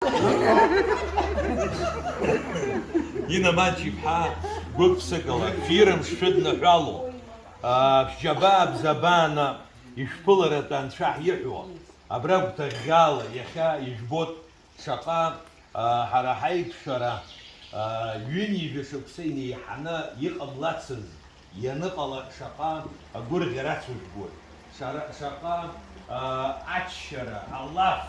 Nina Manchipha, Gupsikala, Firam Shidna Halo, Shabab Zabana, Ishpulleratan Shahirwa, Abrabta Gala, Yaha, Ishbot, Shaka, Harahaik Shara, Yuni Vishuksini, Hana, Yikam Latsas, Yanakala Shaka, a good Geratus good. Shaka, Atshara, Alaf,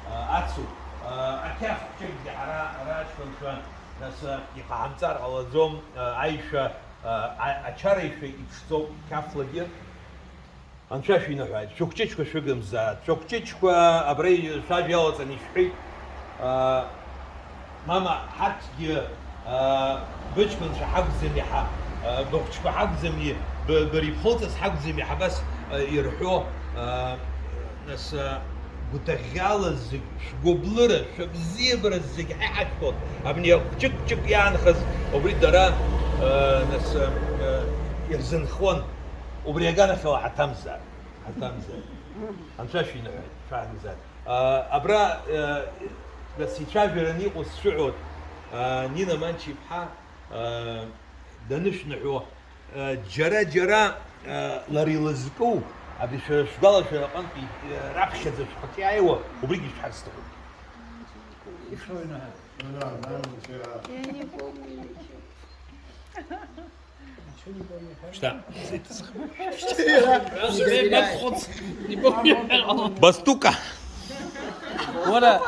Atsu. أكيف تجد عراش كنت ناس يقامتار على زوم عايشة أشاري في إبستو كافلجير أنشافي نحاج شوكتشكوا شغم زاد شوكتشكوا أبري شاجيلة نشحي ماما حتى بيجمن شحق زميحة دوختشكوا حق زمي بريبخلتس حق زميحة بس يرحوه ناس بتغال الزج شقبلرة شبزيبرة الزج حاجة أبني تشك يانخز وبريد درا ناس يرزن خوان وبريجانا خوا حتمزة أنشافي نحن فاهم زاد أبرا بس يشافرني والسعود نينا مانشي بحا دنش نحوه جرا لريلزكو أبي شو قال شو قنتي رابشة زي شقتي أيوة وبريجي شو حرستو. إيش هو هنا؟ شتا؟ بستوكا. ولا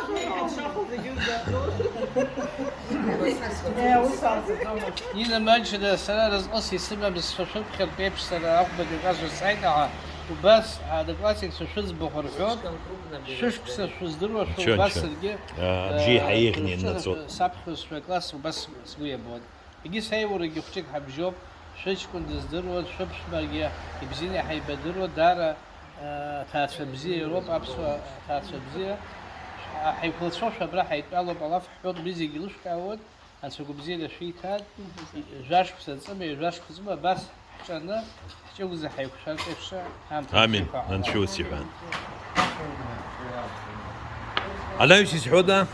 Nina Manchina Sara's Ossi Simams social helps and Ahmed Gaza Saina وبس هذا كلاسيك شوز بخرجات شوش دروا شو بس الجي جي حيغني النصوت سابخس في كلاس وبس سوية بود يجي سايور يجي فتك حب جوب شوش كنت دروا شوش مرجع يبزيني حيبدروا دار تاسبزي روب أبسوا تاسبزي حيكون شوش برا حيتقلب على حوض بيزي جلوش كأود أنسوق بزي لشيء تاد جاش بسنسمي جاش كزما بس حشنا جوز حيوشان إفشا آمين نشوف سيفان على يمشي سحودا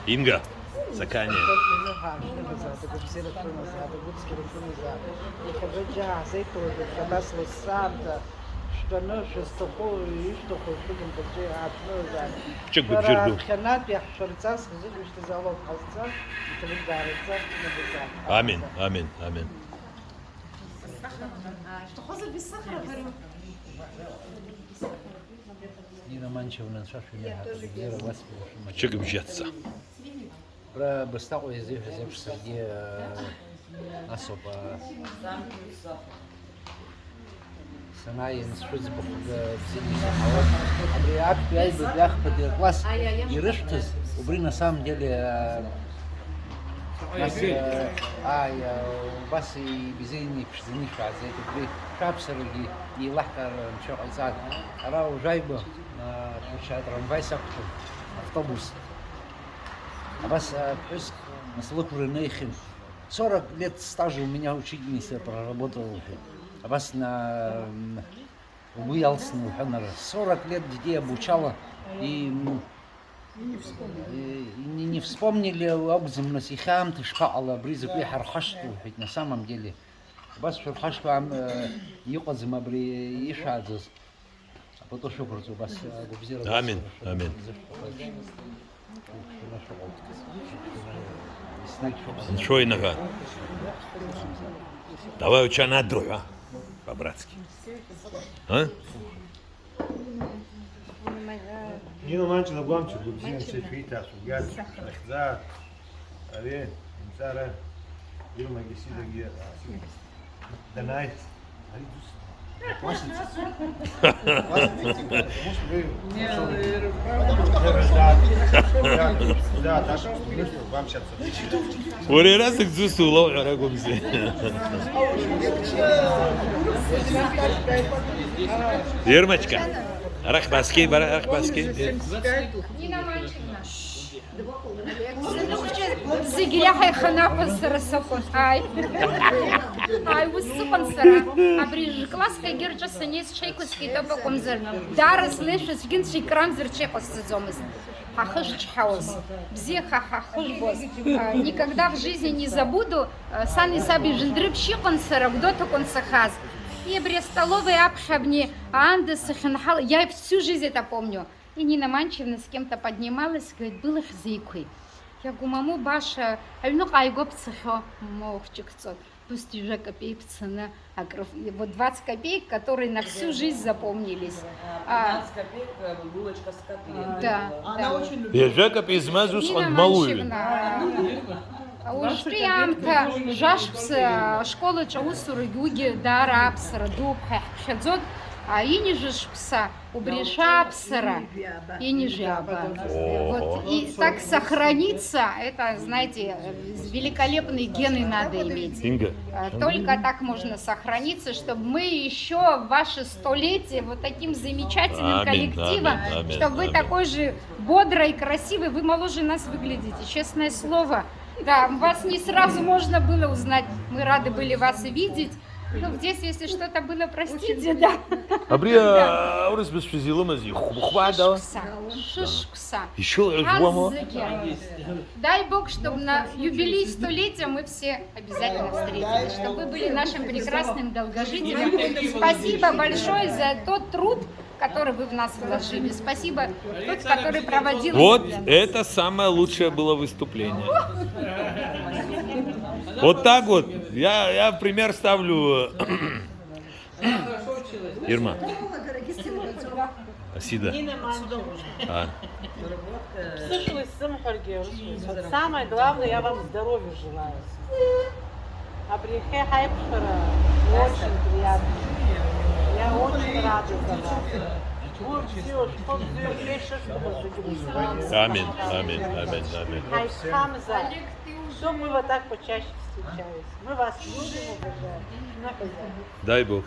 يمجا سكاني شق بجردو آمين آمين آمين Что хоза без сахара, говорю. Нина Манчевна, Шашвиня, Гера Васильевна. شق بجتسا Про Бастау я здесь Сергей особо. Санаин Швецбург Зимний Абриак пять беглях под класс и рештыз. Убри на самом деле بس بزيني بشزني فعزيت وبري شابسرجي يلحق شو عزاد راو جايبه مش هذا رمباي سقطه автобус بس بحس مسلوك رنيخم 40 лет стажа у меня учительница проработала بس на уялся на 40 лет детей обучала и не вспомнили أقزم نسيخام تشقى على بريز بيه حرخشته на самом деле بس في الخشب عم يقزم بري يشعزز потом شكر بس آمين آمين شوي نفع давай уча на друга по-братски а Nino Manchina Guamci, Gubzin, Sefita, Sugat, Shahzad, Are, Sara, Ilma Gisida Gia, the night. وري راسك زوسو لو عراقهم زين يرمشكا رخ باسكي برا رخ باسكي Нина Манчевна. Зигря хай хана пансара сакон. Ай высыпан сара. Абриж класска герча санес чайкуски табаком зерна. Дарас лешес гин шикрам зерчекос сезомыс. хахыш чхаус. Бзе хахахыш бос. Никогда в жизни не забуду. Сани саби жиндрып щикон сарагдота консахаз. И брестоловый апшабни, анды сахенхал. Я всю жизнь это помню. И Нина Манчевна с кем-то поднималась, говорит, был их зейкой. Я говорю, маму баша, ну кайгоп цехо, мовчик-цот. Пусть уже копеек цена, вот 20 копеек, которые на всю жизнь запомнились. 15 копеек булочка с котлетой. Да, Она очень любит. Ежека пизмазус Нина от малуили. Манчевна, Ушриамка, жашпса, школа чаусуры, юги, дара, апсара, дуб, хадзот, а и не жашпса, убреша апсара, и не жаба. Вот, и так сохраниться, это, знаете, великолепные гены надо иметь. Инга. Только так можно сохраниться, чтобы мы еще в ваше столетие вот таким замечательным Аминь, коллективом, аминь, аминь, чтобы вы аминь. такой же бодрый и красивый, вы моложе нас выглядите, честное слово. Да, вас не сразу можно было узнать, мы рады были вас видеть. Ну, здесь, если что-то было, простите, да. Абрия, аурис без физиологии. Хвада. Шишкса. Еще жвамо. Хаззеки. Дай Бог, чтобы на юбилей столетия мы все обязательно встретились, чтобы вы были нашим прекрасным долгожителем. Спасибо большое за тот труд, который вы в нас вложили. Спасибо тот, который проводил. Вот это. это самое лучшее было выступление. Вот так вот. Я пример ставлю. Ирма. Асида. А. Слышалась вот самое главное, я вам здоровья желаю. Абрихе Хайпшара, очень приятно. Я очень рада за вас. Аминь, аминь, аминь, аминь. Хайхамза, чтобы мы вот так почаще встречались. Мы вас любим, уважаем. На хозяин. Дай Бог.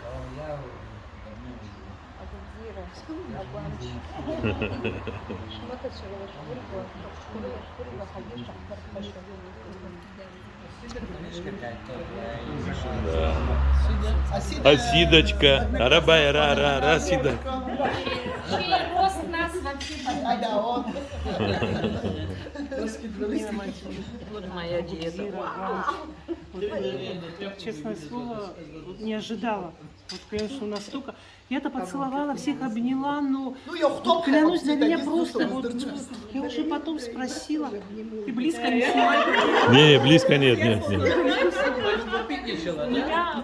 Асидочка. Арабай, Асида. Чей рост нас вообще А, да, он. Вот моя диета. Честное слово, не ожидала. Вот, конечно, настолько. Я-то поцеловала, всех обняла, но Ну, я кто клянусь, для меня просто вот, я уже потом спросила, ты близко не снимай. Не, близко нет, нет, нет. У меня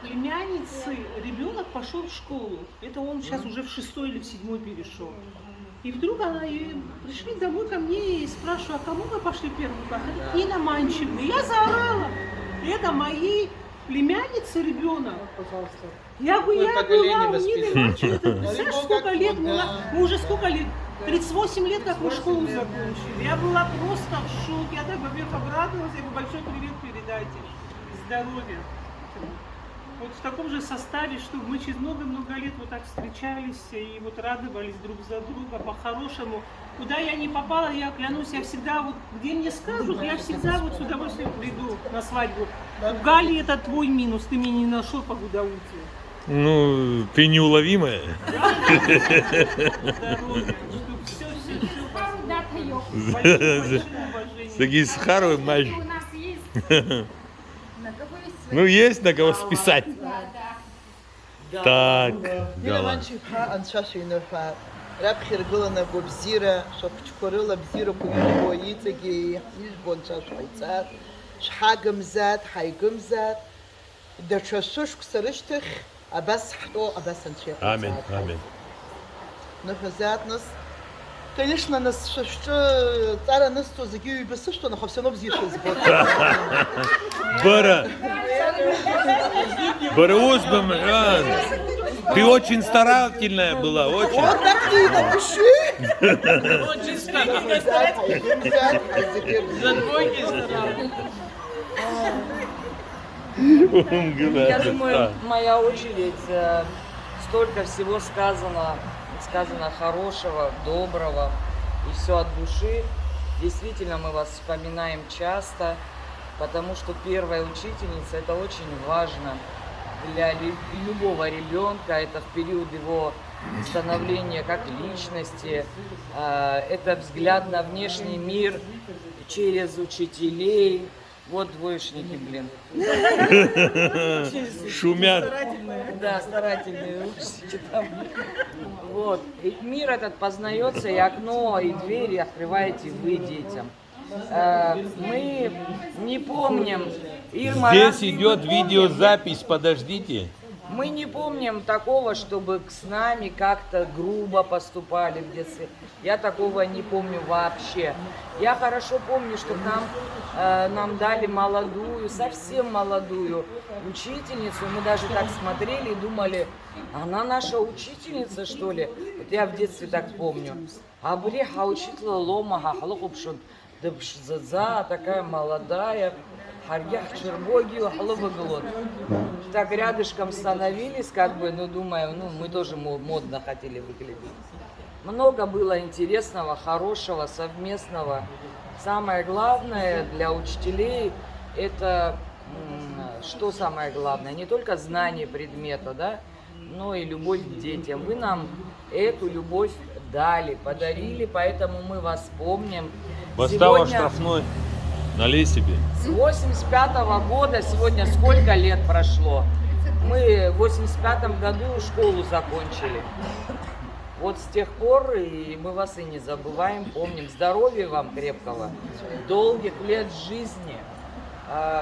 племянницы ребенок пошел в школу. Это он сейчас уже в 6-й или в 7-й перешел. И вдруг она и пришли домой ко мне и спрашивают, а кому мы пошли первый класс? Говорит, Нина Манчевна. Я заорала. Это мои племянницы ребенок. Я говорю, я была у Нины Манчевны. Ты представляешь, сколько лет была? Мы уже сколько лет? 38 лет, как мы школу закончили. Я была просто в шоке. Я так, во-первых, обрадовалась. Я ему большой привет передайте. Здоровья. Вот в таком же составе, что мы через много-много лет вот так встречались и вот радовались друг за друга по-хорошему. Куда я не попала, я клянусь, я всегда вот, где мне скажут, я всегда вот с удовольствием приду на свадьбу. У Гали это твой минус, ты меня не нашел по Гудауте. Ну, ты неуловимая. Здоровья, чтобы все. Да, таёк. Большое уважение. Такие с Харой матч. У нас есть. На кого есть свои? Ну, есть на кого списать. Так, Нина Гала. Манчевна, аншаша инорфа. Раԥхьа иргыланы агәабзиара, шәахәыҷқәа рыла абзиарақәа ирбо, иҵегьы избо анцәа шәҟаиҵар, шәҳагымзар, ҳаигымзар, даҽа шәышықәса рышьҭахь абас ҳтәоу, абас анцәа иҟаиҵар. Аминь, аминь. Ныҳәазаат, нас, конечно, нас шәыҿы ҵара анысҵо зегьы ҩба сышәҭон, аха все равно бзиа шәызбон. Бараузба, ты очень старательная была, очень. Вот так ты и напиши! Ҳаигымзар, ҳазегьы. Я думаю, моя очередь. Столько всего сказано хорошего, доброго и все от души. Действительно, мы вас вспоминаем часто, потому что первая учительница – это очень важно для любого ребенка. Это в период его становление как личности, это взгляд на внешний мир через учителей. Вот двоечники, блин. Шумят. Да, старательные учителя там. Вот. И мир этот познается, и окно, и двери открываете вы детям. Мы не помним. Ирма, Здесь идет видеозапись, подождите. мы не помним такого, чтобы с нами как-то грубо поступали в детстве. Я такого не помню вообще. Я хорошо помню, что нам дали молодую, совсем молодую учительницу. Мы даже так смотрели и думали, она наша учительница, что ли? Вот я в детстве так помню. А бреха учителя ломаха, халухубшут, дабшзадза, такая молодая. Харьях Чербогию, Халабаглот. Так рядышком становились, как бы, думаю, мы тоже модно хотели выглядеть. Много было интересного, хорошего, совместного. Самое главное для учителей это, что самое главное, не только знание предмета, да, но и любовь к детям. Вы нам эту любовь дали, подарили, поэтому мы вас помним. Восстава штрафной. Налей себе. С 85-го года сегодня сколько лет прошло? Мы в 85-м году школу закончили. Вот с тех пор и мы вас и не забываем, помним. Здоровья вам крепкого, долгих лет жизни,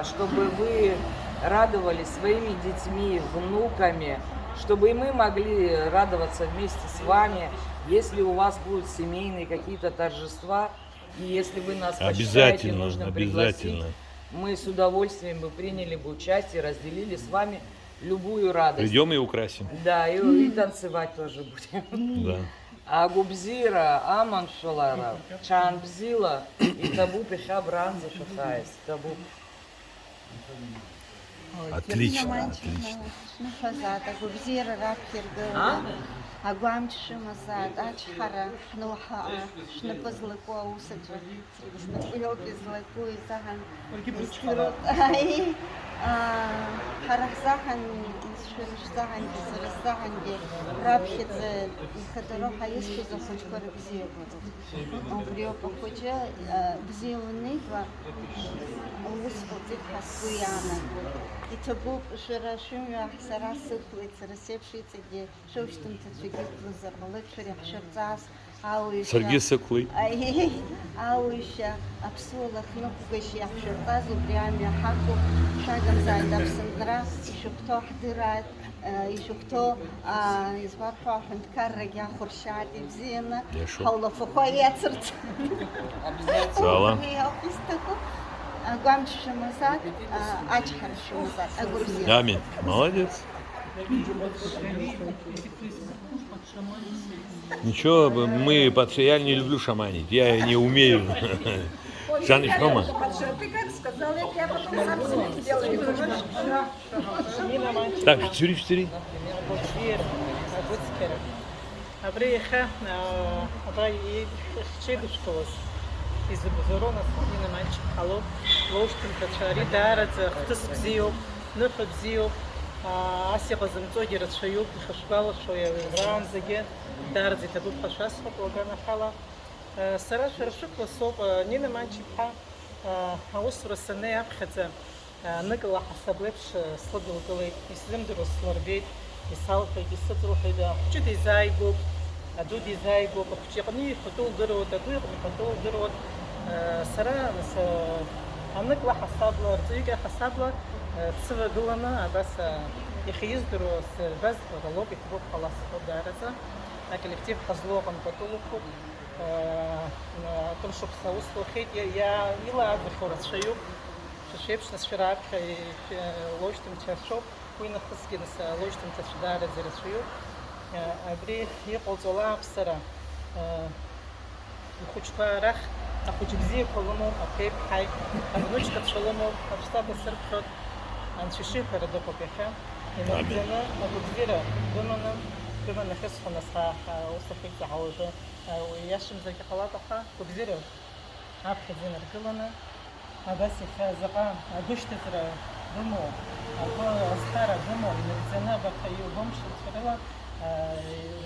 чтобы вы радовались своими детьми, внуками, чтобы и мы могли радоваться вместе с вами, если у вас будут семейные какие-то торжества. И если вы нас посчитаете нужно пригласить, мы с удовольствием бы приняли бы участие, разделили с вами любую радость. Придем и украсим. Да, и танцевать тоже будем. Да. А губзира, аман шалара, чанбзила, и табу пиха бранза шахайс, табу. Отлично, отлично. أقوام الشمسات أشحرة نوحة شنبزلكوا وسجل شنبيو بزلكوا يزهن يسكرت أي حرح زهن يسكرش زهن يسرش زهن رابحت يخدروا حيسكو زخوش كور بزيو برو أمبريو بخوجة بزيو نيفا وسفل تبحث كويانا يتبوب شراشم يا سراسك ويترسبشي تجي شوشتم تتفكر بزربلك شريح شرطاس Сергей Саклый. Ауища апсула хнукгаш яхшуртаз убриам яхаку шагам зайдав сандра еще кто хдират еще кто избарфа хндкарраг яхуршат ибзина хаула фухояцерт Сала. Гуамч шамазат ачхар шамазат агурзия. Аминь. Молодец. Ничего, я не люблю шаманить, я не умею. Шаны шама. Ты как сказал, я потом сам себе сделаю. Так, четыре. Абреха, Чедушковас из Бузорона, Нина Мальчик, Алло, Лоштин, Качари, Дарадзе, Хтысбзио, Нухабзио, Асига Замцоги, Радшаюк, Хашвала, Шоя, Ранзеге, Дарадзе, Табук Хашас, Хаплагана Хала, Сара Шаршук, Лосоп, Нина Мальчик, Аусура Сане, Абхадзе, Нагала Хасаблепш, Сладул Галей, Ислим Дурус Ларбейт, Исалка, Исатрухи, Чуди Зайгуб, Адуди Зайгуб, Чекни, Хатул Дырот, Адуи, Хатул Дырот, Сара, Нагала Хасабла, Ртига Хасабла, Цива Гулана, Абаса, Ихиздуру, Баз, Галоби, Хуб Халас, Дараза, на коллектив Хазлоган, Батулуху, том, щоб Саус я Іла Адбихорас Шаюк, Шепшна Сферапха и Лоштим Чашоп, Куина Хаскинас, Лоштим Чашдара Зерашаюк, Абри Епол Зола Абсара, Хучка Рах, Ахучбзи Колумов, Апеп Хай, Абнучка Шаломов, Абстата Серпхот, Аншиши Харадопопеха, и Набзена, Абудзира, Думана Хесфанаса, Усафик Захаужа, وياشم زي خلاطها وبزيرو عبد زين رجلنا بس زقام دوشت ترى دمو أسخارة دمو من زنا بخيو بمش ترى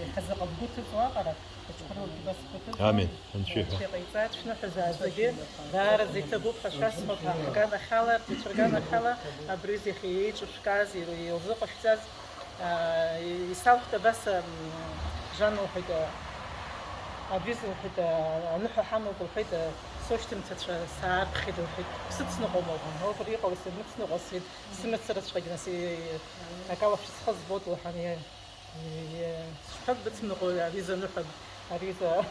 يحزق بقوت واقرا تشكروا بس بقوت آمين. نشوفها. قيتات شنو حزازجي دار زي تبوك حشاس فوق حكانا خاله تشرغانا خاله ابريزي خيج وشكازي يوزق حزاز يساوت بس جانو حدا ابريزي حدا نحو حمو حدا سوشتم تتش سار بخيدو حد ست نقوم هو فريق ولا ست نقوم سمت سرت شقنا سي هكا في خص بوت وحني حب تنقول عريزه نحب عريزه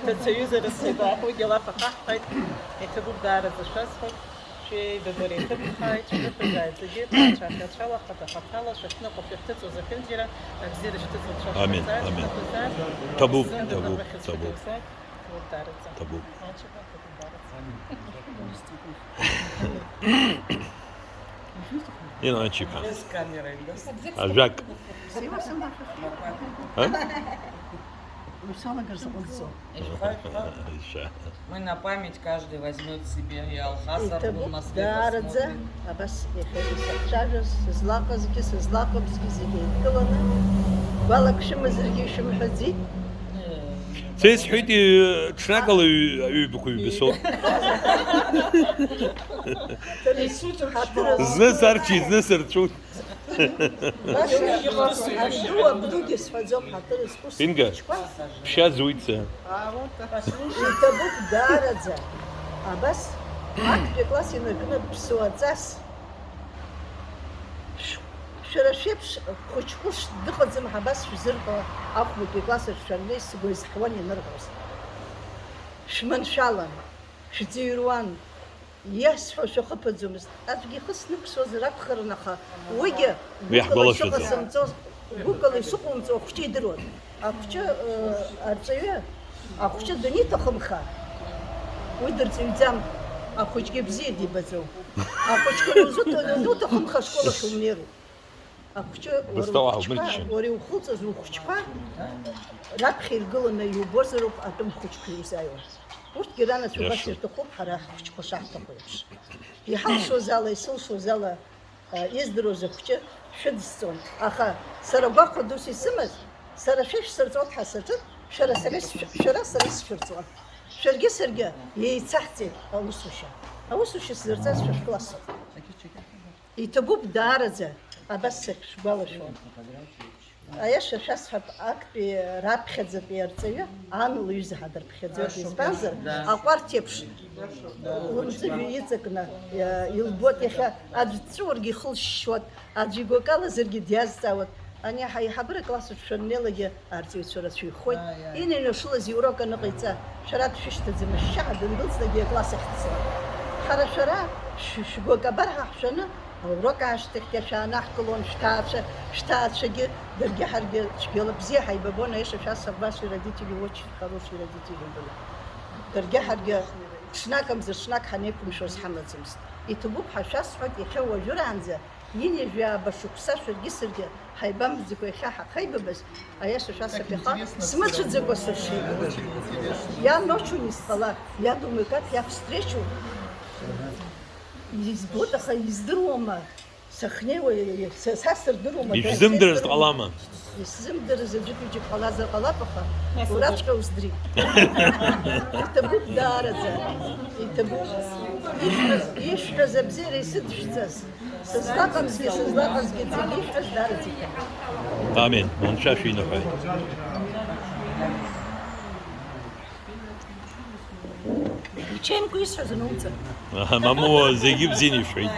تتسيوزر الصباح ويلا فقط حيت يتبو دار الشاس شي بدري تبخايت شنو جاي تجي تشاو خطا شنو قف يحتز وزفنجره زيد شتت آمين. تبوك. هنا نشوفها. С камерой, да? Жак. Мы на память каждый возьмет себе и Алхазар, يتبوك в Москве دارزة посмотрим. بس يخلي سزلاقزكي زيجي كلنا بالك شم زرقي شم حزي سيس حيتي تشناقل يبكوا بصوت. زنسر شيء زنسر شو. عندو بدو يسفزوك حتى يسكوس إنجا. بشا زويتسا. يتبوك دارزة بس في كلاسي نكنا بسواتس شرشيبش خوش دخل زي ما بس في زرقة أخو في كلاسي شرنيس جوز حواني نرقص شمن شالن شتيروان يسحو شو خبط زمس أتجي خص نكسو زرق خرنخا ويجي بيحبلا شو بوكل يسوقون تو خشي درود أخشى أرتيه أخشى دنيا تخمخا ويدرس يزام أخوش بزيدي بزو أخوش كل زوت نو تخمخا شكولا شو منيرو أخوش وري وخلص زو خشبا راب خير قلنا يوبرزروب أتم خوش كيسايو ورت جيرانا شو بس يرتخوب حرا خوش خشاح تقولش يحل شو زالا يسول شو زالا يزدرو زخشة شدستون أخا سرقاق دوسي سمز سرشش سرزوت حسجت شرا سرس شرزوت شرقي سرقا يتحتي أوسوشا سرزاز في كلاس يتبوب دارزة أبسك شبالة شو أيش شاسحب أكبي راب خدزة بيرتيه أنا ليز هذا بخدزة بيسبانزر أقارت يبش ونزل يتكنا يلبوت يخا أدتورجي خلش شوت أجيبو كلا زرجي دياز تاوت أنا حي حبر كلاس شنيلة أرتي شرط شو خوي إني نشل زيوروك نقيته شرط فيش تزم الشعب ندلس لجي كلاس اختصار خرا شرا شو كبرها حشنا وروك عشتك كشان أحكلون شتات شجع درجة حرجة شجيل بزيه حي ببونا إيش شاس سباس يرديتي بوجه خروش يرديتي بقول درجة حرجة شناكم زر شناك حنيكم شو سحمد زمست يتبوك حشاس حد يخوى جرانزة يني جا بشوكساش الجسرجة حي بامزكو يخاح خيبة بس أيش شاس بيخا سمعت شو زكو سرشي я ночью не спала я думаю как я встречу из ботаха из дрома сахнева сасыр дрома يجزمدرز علامة. يجزمدرز جيجي خلاص قلابها وراشكا وزدري يتبوك دارزة يتبوك يشحز بزير يسد شتاز سزلاقم زكي تزيش حز دارزي آمين. من شافي نفعي. Чем куешь за науца? مامو زي جيب زيني شوي.